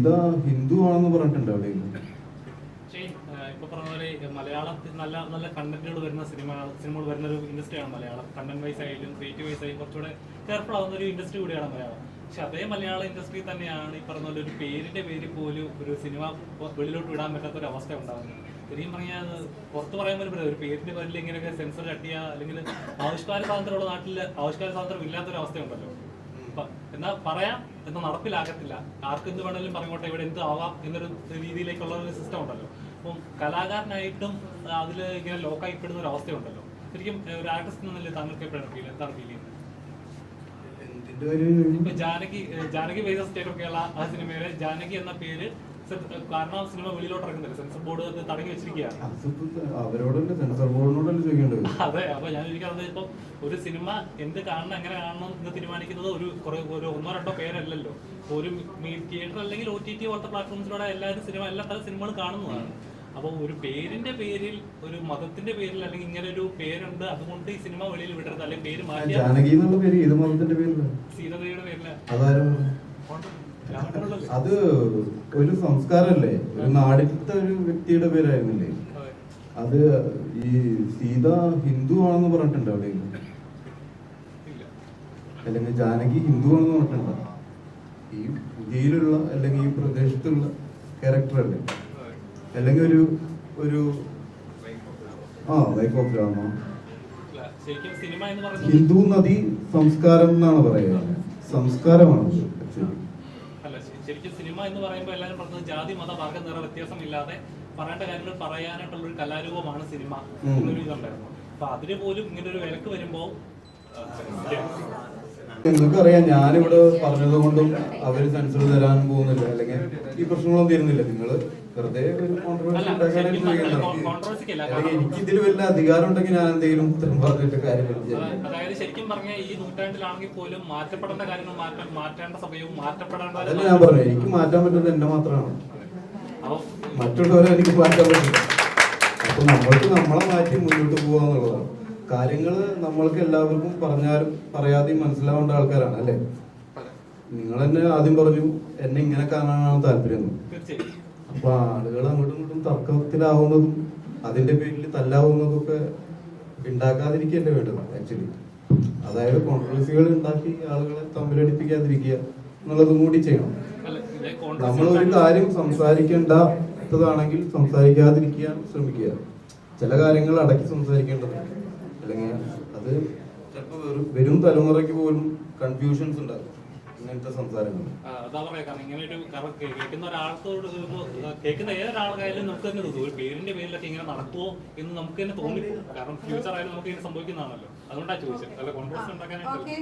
സീത ഹിന്ദു ആണെന്ന് പറഞ്ഞിട്ടുണ്ട് എവിടെയെങ്കിലും? ഇപ്പൊ പറഞ്ഞ പോലെ മലയാളത്തിൽ നല്ല നല്ല കണ്ടന്റുകൾ വരുന്ന സിനിമകൾ വരുന്ന ഒരു ഇൻഡസ്ട്രിയാണ് മലയാളം. കണ്ടന്റ് വൈസ് ആയാലും ക്രിയേറ്റീവ് വൈസ് ആയാലും കുറച്ചുകൂടെ കെയർഫുൾ ആവുന്ന ഒരു ഇൻഡസ്ട്രി കൂടിയാണ് മലയാളം. പക്ഷെ അതേ മലയാള ഇൻഡസ്ട്രി തന്നെയാണ് ഈ പറഞ്ഞ പോലെ ഒരു പേരിന്റെ പേരിൽ പോലും ഒരു സിനിമ വെളിയിലോട്ട് വിടാൻ പറ്റാത്ത ഒരു അവസ്ഥ ഉണ്ടാകുന്നത്. ശരിക്കും പറഞ്ഞാൽ പുറത്ത് പറയാൻ പോലും പറ്റില്ല. ഒരു പേരിന്റെ പേരിൽ ഇങ്ങനെയൊക്കെ സെൻസർ കട്ടിയ അല്ലെങ്കിൽ ആവിഷ്കാര സ്വാതന്ത്ര്യമുള്ള നാട്ടിൽ ആവിഷ്കാര സ്വാതന്ത്ര്യം ഇല്ലാത്തൊരു അവസ്ഥയുണ്ടല്ലോ. എന്നാ പറയാം എന്നാൽ നടപ്പിലാകത്തില്ല. ആർക്ക് എന്ത് വേണമെങ്കിലും പറഞ്ഞോട്ടെ, ഇവിടെ എന്ത് ആവാം എന്നൊരു രീതിയിലേക്കുള്ള ഒരു സിസ്റ്റം ഉണ്ടല്ലോ. അപ്പം കലാകാരനായിട്ടും അതിൽ ഇങ്ങനെ ലോക്കായിപ്പെടുന്ന ഒരു അവസ്ഥയുണ്ടല്ലോ. ശരിക്കും ഒരു ആർട്ടിസ്റ്റ് എന്നല്ലേ താങ്കൾക്ക് എപ്പോഴാണ് എന്താണ് ഫീൽ ചെയ്യുന്നത്? ഇപ്പൊ Janaki versus state of Kerala ആ സിനിമയിലെ ജാനകി എന്ന പേര് കാരണം ആ സിനിമ വെളിയിലോട്ട് ഇറങ്ങുന്നില്ല, സെൻസർ ബോർഡ് തടഞ്ഞു വെച്ചിരിക്കുകയാണ്. അതെ, അപ്പൊ ഞാൻ ചോദിക്കുന്നത് ഇപ്പൊ ഒരു സിനിമ എന്ത് കാണണം എങ്ങനെ കാണണം എന്ന് തീരുമാനിക്കുന്നത് ഒരു ഒന്നോ രണ്ടോ പേരല്ലല്ലോ. ഒരു തിയേറ്റർ അല്ലെങ്കിൽ OTT പോലത്തെ പ്ലാറ്റ്ഫോംസിലൂടെ എല്ലാ തരം സിനിമകളും കാണുന്നതാണ്. അപ്പൊ ഒരു പേരിന്റെ പേരിൽ, ഒരു മതത്തിന്റെ പേരിൽ അല്ലെങ്കിൽ ഇങ്ങനെ ഒരു പേരുണ്ട് അതുകൊണ്ട് ഈ സിനിമ വെളിയിൽ വിടരുത്, അല്ലെങ്കിൽ പേര് മാറ്റി സീതയുടെ പേരില അത് ഒരു സംസ്കാരല്ലേ, ഒരു നാടിലത്തെ ഒരു വ്യക്തിയുടെ പേരായിരുന്നില്ലേ അത്? ഈ സീത ഹിന്ദു ആണെന്ന് പറഞ്ഞിട്ടുണ്ട് എവിടെയെങ്കിലും? അല്ലെങ്കിൽ ജാനകി ഹിന്ദു ആണെന്ന് പറഞ്ഞിട്ടുണ്ടോ? ഈ പുതിയിലുള്ള അല്ലെങ്കിൽ ഈ പ്രദേശത്തുള്ള ക്യാരക്ടർ അല്ലേ? അല്ലെങ്കിൽ ഒരു വൈഫ് ഓഫ് രാമ. ഹിന്ദു നദി സംസ്കാരം എന്നാണ് പറയുക, സംസ്കാരമാണ്. ശരിക്കും സിനിമ എന്ന് പറയുമ്പോൾ എല്ലാവരും പറഞ്ഞത് ജാതി മത വർഗ നിറ വ്യത്യാസം ഇല്ലാതെ പറയേണ്ട കാര്യങ്ങൾ പറയാനായിട്ടുള്ള ഒരു കലാരൂപമാണ് സിനിമ എന്നൊരു ഇതുണ്ടായിരുന്നു. അപ്പൊ അതിന് പോലും ഇങ്ങനെ ഒരു വിലക്ക് വരുമ്പോ നിങ്ങൾക്കറിയാം, ഞാനിവിടെ പറഞ്ഞത് കൊണ്ടും അവര് സെൻസർ തരാൻ പോകുന്നില്ല, അല്ലെങ്കിൽ ഈ പ്രശ്നങ്ങളൊന്നും തീരുന്നില്ല. നിങ്ങള് വെറുതെ ഒരു കോൺട്രവേഴ്സി ഉണ്ടാക്കാനായിട്ട് അല്ലെങ്കിൽ എനിക്കിതിൽ വല്ല അധികാരം ഉണ്ടെങ്കിൽ ഞാൻ എന്തെങ്കിലും ഉത്തരം പറഞ്ഞിട്ട് കാര്യമില്ല. അതായത് ശരിക്കും പറഞ്ഞാൽ ഈ നൂറ്റാണ്ടിലാണെങ്കിൽ പോലും മാറ്റപ്പെടേണ്ട കാര്യങ്ങൾ മാറ്റേണ്ട സമയവും മാറ്റപ്പെടേണ്ട. അതല്ല ഞാൻ പറഞ്ഞു, എനിക്ക് മാറ്റാൻ പറ്റുന്നത് എന്നെ മാത്രമാണ്, മറ്റുള്ളവരെ എനിക്ക് മാറ്റാൻ പറ്റില്ല. അപ്പൊ നമ്മൾക്ക് നമ്മളെ മാറ്റി മുന്നോട്ട് പോവാന്നുള്ളതാണ്. കാര്യങ്ങള് നമ്മൾക്ക് എല്ലാവർക്കും പറഞ്ഞാലും പറയാതെയും മനസ്സിലാവേണ്ട ആൾക്കാരാണ് അല്ലെ? നിങ്ങൾ തന്നെ ആദ്യം പറഞ്ഞു എന്നെ ഇങ്ങനെ കാണാനാണ് താല്പര്യം. അപ്പൊ ആളുകൾ അങ്ങോട്ടും ഇങ്ങോട്ടും തർക്കത്തിലാവുന്നതും അതിന്റെ പേരിൽ തല്ലാവുന്നതും ഒക്കെ ഉണ്ടാക്കാതിരിക്കല്ലേ വേണ്ടത് ആക്ച്വലി. അതായത് കോൺട്രവേഴ്സികൾ ഉണ്ടാക്കി ആളുകളെ തമ്മിലടിപ്പിക്കാതിരിക്കുക എന്നുള്ളതും കൂടി ചെയ്യണം. നമ്മൾ ഒരു കാര്യം സംസാരിക്കേണ്ടതാണെങ്കിൽ സംസാരിക്കാതിരിക്കാൻ ശ്രമിക്കുക. ചില കാര്യങ്ങൾ അടക്കി സംസാരിക്കേണ്ടതുണ്ട്, അല്ലെങ്കിൽ അത് ചിലപ്പോൾ വരും തലമുറയ്ക്ക് പോലും കൺഫ്യൂഷൻസ് ഉണ്ടാകും ഇങ്ങനത്തെ സംസാരങ്ങൾ. അതാ പറയാ, കാരണം ഇങ്ങനെ ഒരു കേൾക്കുന്ന ഒരാൾക്കോട് കേൾക്കുന്ന ഏതൊരാൾക്കായാലും നമുക്ക് തന്നെ തോന്നും ഒരു പേരിന്റെ പേരിലൊക്കെ ഇങ്ങനെ നടക്കുമോ എന്ന് നമുക്ക് തന്നെ തോന്നിപ്പോ. കാരണം ഫ്യൂച്ചർ ആയാലും നമുക്ക് ഇങ്ങനെ സംഭവിക്കുന്നതാണല്ലോ. അതുകൊണ്ടാണ് ചോദിച്ചത്, അല്ല കോൺഫിഡൻസ് ഉണ്ടാക്കാനായിട്ട്.